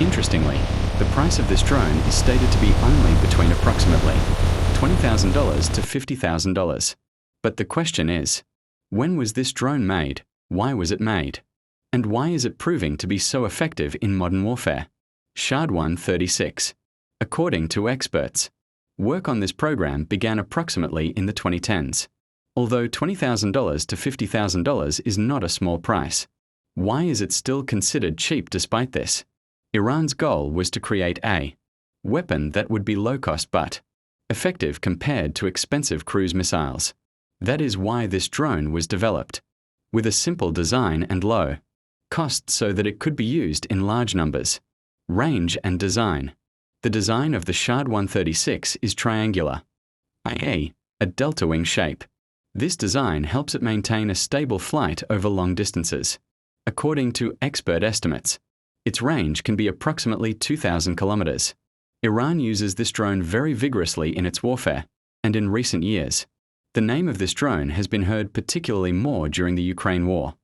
Interestingly, the price of this drone is stated to be only between approximately $20,000 to $50,000. But the question is, when was this drone made? Why was it made? And why is it proving to be so effective in modern warfare? Shahid 136. According to experts, work on this program began approximately in the 2010s. Although $20,000 to $50,000 is not a small price, why is it still considered cheap despite this? Iran's goal was to create a weapon that would be low-cost but effective compared to expensive cruise missiles. That is why this drone was developed, with a simple design and low cost so that it could be used in large numbers. Range and design. The design of the Shahid 136 is triangular, i.e., a delta wing shape. This design helps it maintain a stable flight over long distances. According to expert estimates, its range can be approximately 2,000 kilometers. Iran uses this drone very vigorously in its warfare, and in recent years, the name of this drone has been heard particularly more during the Ukraine war.